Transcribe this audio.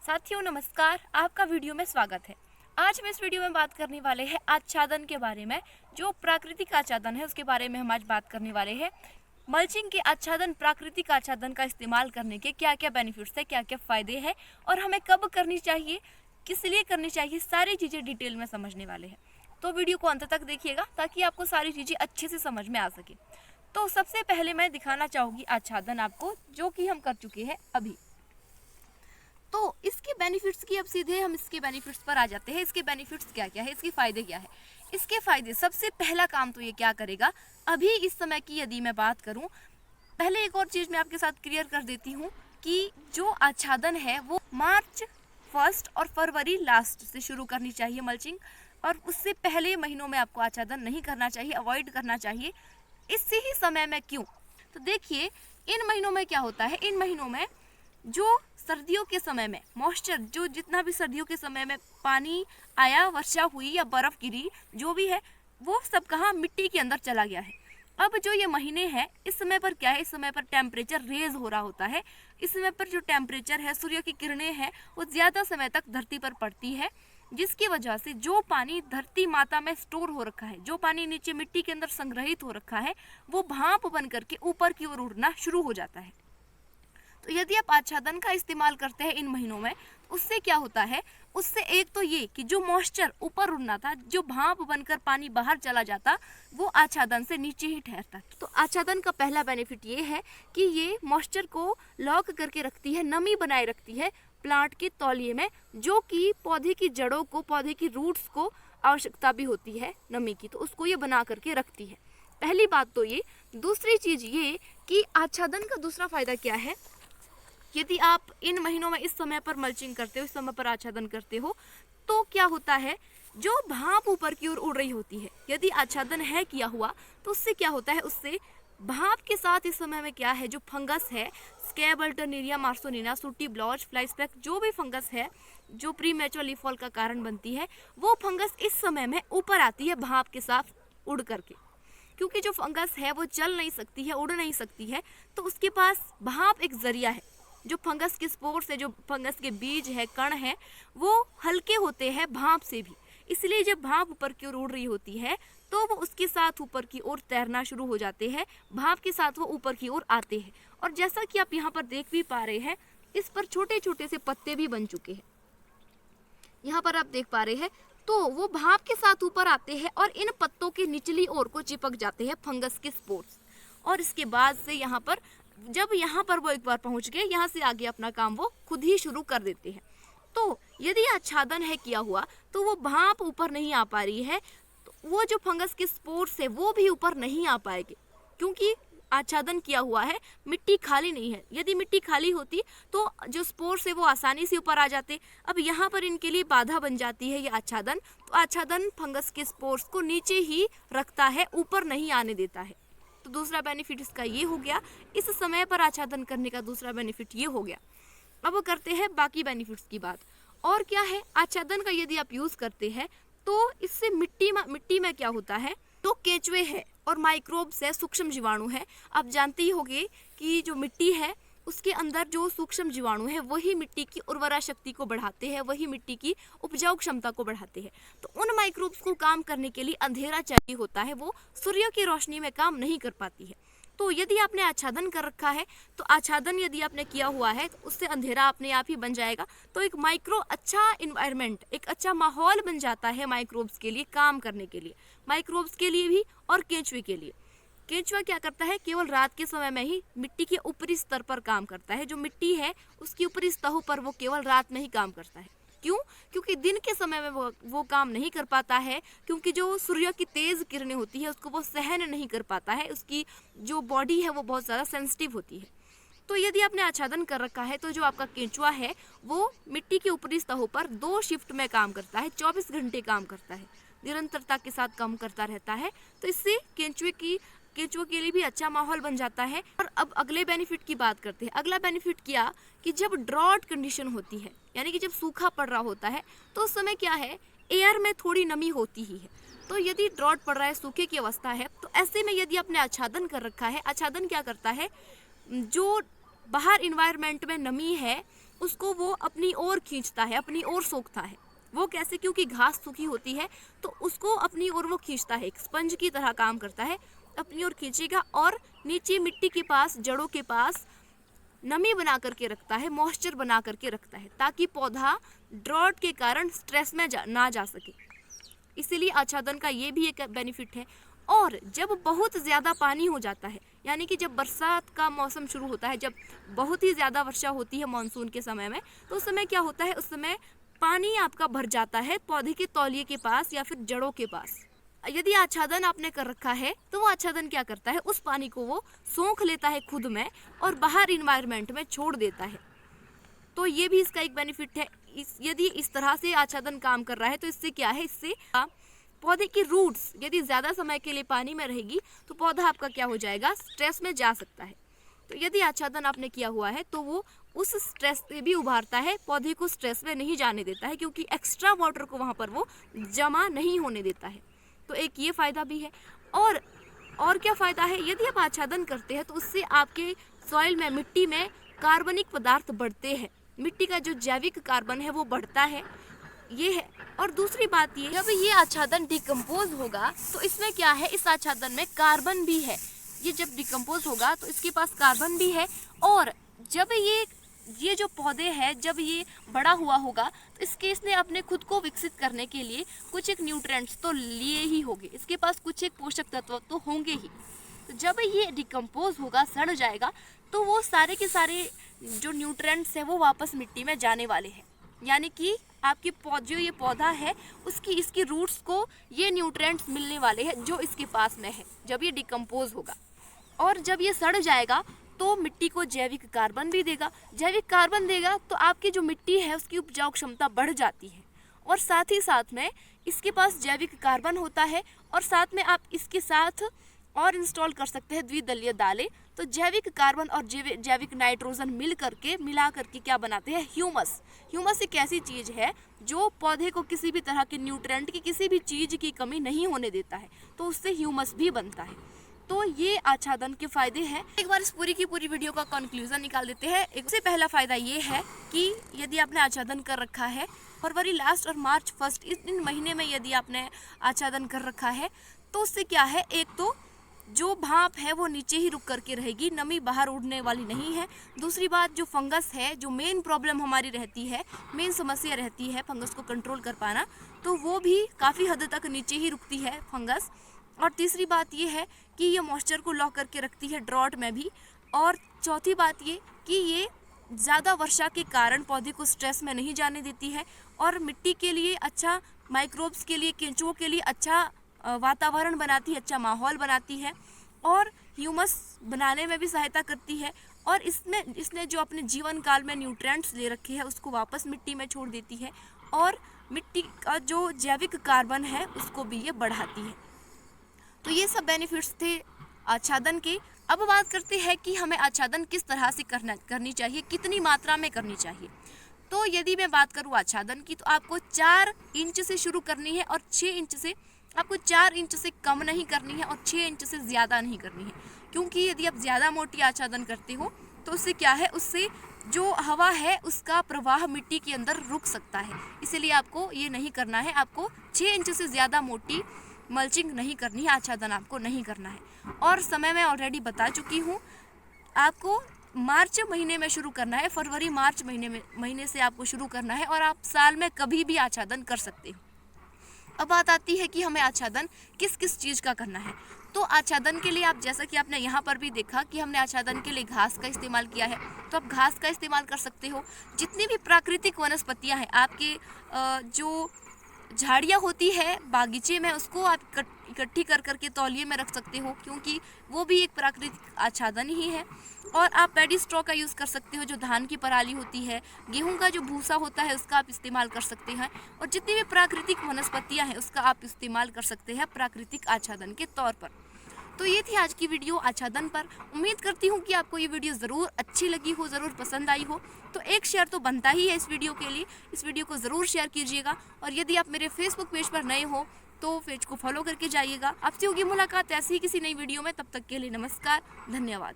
साथियों नमस्कार, आपका वीडियो में स्वागत है। आज हम इस वीडियो में बात करने वाले हैं आच्छादन के बारे में। जो प्राकृतिक आच्छादन है उसके बारे में हम आज बात करने वाले हैं। मल्चिंग के आच्छादन, प्राकृतिक आच्छादन का इस्तेमाल करने के क्या क्या बेनिफिट्स है, क्या क्या फ़ायदे हैं और हमें कब करनी चाहिए, किस लिए करनी चाहिए, सारी चीज़ें डिटेल में समझने वाले हैं। तो वीडियो को अंत तक देखिएगा ताकि आपको सारी चीज़ें अच्छे से समझ में आ सके। तो सबसे पहले मैं दिखाना चाहूँगी आच्छादन आपको, जो कि हम कर चुके हैं अभी। तो इसके बेनिफिट्स की अब सीधे हम इसके बेनिफिट्स पर आ जाते हैं। इसके बेनिफिट्स क्या क्या है, इसके फ़ायदे क्या है। इसके फ़ायदे, सबसे पहला काम तो ये क्या करेगा, अभी इस समय की यदि मैं बात करूं, पहले एक और चीज़ मैं आपके साथ क्लियर कर देती हूं कि जो आच्छादन है वो मार्च 1 और फरवरी लास्ट से शुरू करनी चाहिए मल्चिंग, और उससे पहले महीनों में आपको आच्छादन नहीं करना चाहिए, अवॉइड करना चाहिए। इसी ही समय में क्यों, तो देखिए इन महीनों में क्या होता है। इन महीनों में जो सर्दियों के समय में मॉइस्चर, जो जितना भी सर्दियों के समय में पानी आया, वर्षा हुई या बर्फ गिरी, जो भी है वो सब कहाँ, मिट्टी के अंदर चला गया है। अब जो ये महीने हैं, इस समय पर क्या है, इस समय पर टेम्परेचर रेज हो रहा होता है। इस समय पर जो टेम्परेचर है, सूर्य की किरणें हैं, वो ज़्यादा समय तक धरती पर पड़ती है, जिसकी वजह से जो पानी धरती माता में स्टोर हो रखा है, जो पानी नीचे मिट्टी के अंदर संग्रहित हो रखा है, वो भाप बन करके ऊपर की ओर उड़ना शुरू हो जाता है। तो यदि आप आच्छादन का इस्तेमाल करते हैं इन महीनों में, उससे क्या होता है, उससे एक तो ये कि जो मॉइस्चर ऊपर उड़ना था, जो भाप बनकर पानी बाहर चला जाता, वो आच्छादन से नीचे ही ठहरता। तो आच्छादन का पहला बेनिफिट ये है कि ये मॉइस्चर को लॉक करके रखती है, नमी बनाए रखती है प्लांट के तौलिए में, जो कि पौधे की जड़ों को, पौधे की रूट्स को आवश्यकता भी होती है नमी की, तो उसको ये बना करके रखती है। पहली बात तो ये। दूसरी चीज़ ये कि आच्छादन का दूसरा फायदा क्या है, यदि आप इन महीनों में इस समय पर मल्चिंग करते हो, इस समय पर आच्छादन करते हो, तो क्या होता है, जो भाप ऊपर की ओर उड़ रही होती है, यदि आच्छादन है किया हुआ, तो उससे क्या होता है, उससे भाप के साथ इस समय में क्या है, जो फंगस है, स्कैब अल्टरनेरिया, मार्सोनिना, सूटी ब्लॉच, फ्लाई स्पैक, जो भी फंगस है जो प्री मैच्योर लीफ फॉल का कारण बनती है, वो फंगस इस समय में ऊपर आती है भाप के साथ उड़ करके। क्योंकि जो फंगस है वो चल नहीं सकती है, उड़ नहीं सकती है, तो उसके पास भाप एक जरिया है। जो फंगस के स्पोर्स है, जो फंगस के बीज है, कण है, वो हल्के होते हैं भाप से भी, इसलिए जब भाप ऊपर की ओर उड़ रही होती है तो वो उसके साथ ऊपर की ओर तैरना शुरू हो जाते हैं, भाप के साथ वो ऊपर की ओर आते हैं। और जैसा कि आप यहाँ पर देख भी पा रहे हैं, इस पर छोटे छोटे से पत्ते भी बन चुके हैं, यहाँ पर आप देख पा रहे हैं। तो वो भाप के साथ ऊपर आते हैं और इन पत्तों के निचली ओर को चिपक जाते हैं फंगस के स्पोर्स, और इसके बाद से यहाँ पर, जब यहाँ पर वो एक बार पहुँच गए, यहाँ से आगे अपना काम वो खुद ही शुरू कर देते हैं। तो यदि आच्छादन है किया हुआ, तो वो भाप ऊपर नहीं आ पा रही है, तो वो जो फंगस के स्पोर्स है वो भी ऊपर नहीं आ पाएंगे, क्योंकि आच्छादन किया हुआ है, मिट्टी खाली नहीं है। यदि मिट्टी खाली होती तो जो स्पोर्स है वो आसानी से ऊपर आ जाते। अब यहाँ पर इनके लिए बाधा बन जाती है ये आच्छादन, तो आच्छादन फंगस के स्पोर्स को नीचे ही रखता है, ऊपर नहीं आने देता है। तो दूसरा बेनिफिट इसका ये हो गया, इस समय पर आच्छादन करने का दूसरा बेनिफिट ये हो गया। अब करते हैं बाकी बेनिफिट्स की बात। और क्या है, आच्छादन का यदि आप यूज़ करते हैं तो इससे मिट्टी में क्या होता है, तो केंचुए है और माइक्रोब्स है, सूक्ष्म जीवाणु है। आप जानते ही होंगे कि जो मिट्टी है उसके अंदर जो सूक्ष्म जीवाणु है वही मिट्टी की उर्वरा शक्ति को बढ़ाते हैं, वही मिट्टी की उपजाऊ क्षमता को बढ़ाते हैं। तो उन माइक्रोब्स को काम करने के लिए अंधेरा चाहिए होता है, वो सूर्य की रोशनी में काम नहीं कर पाती है। तो यदि आपने आच्छादन कर रखा है, तो आच्छादन यदि आपने किया हुआ है तो उससे अंधेरा अपने आप ही बन जाएगा। तो एक अच्छा इन्वायरमेंट, एक अच्छा माहौल बन जाता है माइक्रोब्स के लिए काम करने के लिए, माइक्रोब्स के लिए भी और केंचुए के लिए। केंचुआ क्या करता है, केवल रात के समय में ही मिट्टी के ऊपरी स्तर पर काम करता है। जो मिट्टी है उसकी ऊपरी सतहों पर वो केवल रात में ही काम करता है। क्यों? क्योंकि दिन के समय में वो काम नहीं कर पाता है, क्योंकि जो सूर्य की तेज़ किरणें होती है उसको वो सहन नहीं कर पाता है, उसकी जो बॉडी है वो बहुत ज़्यादा सेंसिटिव होती है। तो यदि आपने आच्छादन कर रखा है, तो जो आपका केंचुआ है वो मिट्टी के ऊपरी सतहों पर 2 शिफ्ट में काम करता है, 24 घंटे काम करता है, निरंतरता के साथ काम करता रहता है। तो इससे केंचुए के लिए भी अच्छा माहौल बन जाता है। और अब अगले बेनिफिट की बात करते हैं। अगला बेनिफिट क्या, कि जब ड्रॉट कंडीशन होती है, यानी कि जब सूखा पड़ रहा होता है, तो उस समय क्या है, एयर में थोड़ी नमी होती ही है। तो यदि ड्रॉट पड़ रहा है, सूखे की अवस्था है, तो ऐसे में यदि आपने आच्छादन कर रखा है, आच्छादन क्या करता है, जो बाहर इन्वायरमेंट में नमी है उसको वो अपनी ओर खींचता है, अपनी ओर सोखता है। वो कैसे? क्योंकि घास सूखी होती है तो उसको अपनी ओर वो खींचता है, एक स्पंज की तरह काम करता है, अपनी ओर खींचेगा और नीचे मिट्टी के पास, जड़ों के पास नमी बना करके रखता है, मॉइस्चर बना करके रखता है, ताकि पौधा ड्रॉट के कारण स्ट्रेस में ना जा सके। इसीलिए आच्छादन का ये भी एक बेनिफिट है। और जब बहुत ज़्यादा पानी हो जाता है, यानी कि जब बरसात का मौसम शुरू होता है, जब बहुत ही ज़्यादा वर्षा होती है मानसून के समय में, तो उस समय क्या होता है, उस समय पानी आपका भर जाता है पौधे के तौलिए के पास या फिर जड़ों के पास। यदि आच्छादन आपने कर रखा है तो वो आच्छादन क्या करता है, उस पानी को वो सोख लेता है खुद में और बाहर इन्वायरमेंट में छोड़ देता है। तो ये भी इसका एक बेनिफिट है। यदि इस तरह से आच्छादन काम कर रहा है तो इससे क्या है, इससे पौधे की रूट्स यदि ज़्यादा समय के लिए पानी में रहेगी तो पौधा आपका क्या हो जाएगा, स्ट्रेस में जा सकता है। तो यदि आच्छादन आपने किया हुआ है तो वो उस स्ट्रेस से भी उभारता है, पौधे को स्ट्रेस में नहीं जाने देता है, क्योंकि एक्स्ट्रा वाटर को वहाँ पर वो जमा नहीं होने देता है। तो एक ये फ़ायदा भी है। और क्या फ़ायदा है, यदि आप आच्छादन करते हैं तो उससे आपके सॉइल में, मिट्टी में कार्बनिक पदार्थ बढ़ते हैं, मिट्टी का जो जैविक कार्बन है वो बढ़ता है, ये है। और दूसरी बात ये, जब ये आच्छादन डिकम्पोज होगा तो इसमें क्या है, इस आच्छादन में कार्बन भी है। ये जब डिकम्पोज होगा तो इसके पास कार्बन भी है। और जब ये जो पौधे हैं, जब ये बड़ा हुआ होगा तो इसने अपने खुद को विकसित करने के लिए कुछ एक न्यूट्रिएंट्स तो लिए ही होंगे, इसके पास कुछ एक पोषक तत्व तो होंगे ही। तो जब ये डिकम्पोज होगा, सड़ जाएगा, तो वो सारे के सारे जो न्यूट्रिएंट्स हैं वो वापस मिट्टी में जाने वाले हैं। यानी कि आपकी जो ये पौधा है इसकी रूट्स को ये न्यूट्रिएंट्स मिलने वाले हैं जो इसके पास में है जब ये डिकम्पोज होगा। और जब ये सड़ जाएगा तो मिट्टी को जैविक कार्बन भी देगा। जैविक कार्बन देगा तो आपकी जो मिट्टी है उसकी उपजाऊ क्षमता बढ़ जाती है। और साथ ही साथ में इसके पास जैविक कार्बन होता है और साथ में आप इसके साथ और इंस्टॉल कर सकते हैं द्विदलीय दालें। तो जैविक कार्बन और जैविक नाइट्रोजन मिला करके क्या बनाते हैं, ह्यूमस। ह्यूमस एक ऐसी चीज़ है जो पौधे को किसी भी तरह के न्यूट्रिएंट की, किसी भी चीज़ की कमी नहीं होने देता है, तो उससे ह्यूमस भी बनता है। तो ये आच्छादन के फायदे हैं। एक बार इस पूरी की पूरी वीडियो का कंक्लूजन निकाल देते हैं। एक से पहला फायदा ये है कि यदि आपने आच्छादन कर रखा है फरवरी लास्ट और मार्च फर्स्ट, इन महीने में यदि आपने आच्छादन कर रखा है तो उससे क्या है, एक तो जो भाप है वो नीचे ही रुक करके रहेगी, नमी बाहर उड़ने वाली नहीं है। दूसरी बात, जो फंगस है, जो मेन प्रॉब्लम हमारी रहती है, मेन समस्या रहती है फंगस को कंट्रोल कर पाना, तो वो भी काफ़ी हद तक नीचे ही रुकती है फंगस। और तीसरी बात ये है कि ये मॉइस्चर को लॉक करके रखती है ड्रॉट में भी। और चौथी बात ये कि ये ज़्यादा वर्षा के कारण पौधे को स्ट्रेस में नहीं जाने देती है और मिट्टी के लिए अच्छा, माइक्रोब्स के लिए, केंचुओं के लिए अच्छा वातावरण बनाती है, अच्छा माहौल बनाती है और ह्यूमस बनाने में भी सहायता करती है। और इसने जो अपने जीवन काल में न्यूट्रिएंट्स ले रखे हैं उसको वापस मिट्टी में छोड़ देती है और मिट्टी का जो जैविक कार्बन है उसको भी ये बढ़ाती है। तो ये सब बेनिफिट्स थे आच्छादन के। अब बात करते हैं कि हमें आच्छादन किस तरह से करनी चाहिए, कितनी मात्रा में करनी चाहिए। तो यदि मैं बात करूँ आच्छादन की, तो आपको 4 इंच से शुरू करनी है और 6 इंच से, आपको 4 इंच से कम नहीं करनी है और 6 इंच से ज़्यादा नहीं करनी है। क्योंकि यदि आप ज़्यादा मोटी आच्छादन करते हो तो उससे क्या है, उससे जो हवा है उसका प्रवाह मिट्टी के अंदर रुक सकता है। इसलिए आपको ये नहीं करना है। आपको 6 इंच से ज़्यादा मोटी मल्चिंग नहीं करनी है, आच्छादन आपको नहीं करना है। और समय मैं ऑलरेडी बता चुकी हूँ, आपको मार्च महीने में शुरू करना है, फरवरी मार्च महीने से आपको शुरू करना है और आप साल में कभी भी आच्छादन कर सकते हो। अब बात आती है कि हमें आच्छादन किस किस चीज़ का करना है। तो आच्छादन के लिए आप, जैसा कि आपने यहाँ पर भी देखा कि हमने आच्छादन के लिए घास का इस्तेमाल किया है, तो आप घास का इस्तेमाल कर सकते हो। जितनी भी प्राकृतिक वनस्पतियाँ हैं, आपके जो झाड़ियाँ होती है बागीचे में, उसको आप इकट्ठी कर करके तौलिए में रख सकते हो, क्योंकि वो भी एक प्राकृतिक आच्छादन ही है। और आप पैडी स्ट्रॉ का यूज़ कर सकते हो, जो धान की पराली होती है, गेहूं का जो भूसा होता है उसका आप इस्तेमाल कर सकते हैं। और जितनी भी प्राकृतिक वनस्पतियां हैं उसका आप इस्तेमाल कर सकते हैं प्राकृतिक आच्छादन के तौर पर। तो ये थी आज की वीडियो आच्छादन पर। उम्मीद करती हूँ कि आपको ये वीडियो ज़रूर अच्छी लगी हो, ज़रूर पसंद आई हो। तो एक शेयर तो बनता ही है इस वीडियो के लिए, इस वीडियो को ज़रूर शेयर कीजिएगा। और यदि आप मेरे फेसबुक पेज पर नए हो तो पेज को फॉलो करके जाइएगा। आपसे होगी मुलाकात ऐसी ही किसी नई वीडियो में, तब तक के लिए नमस्कार, धन्यवाद।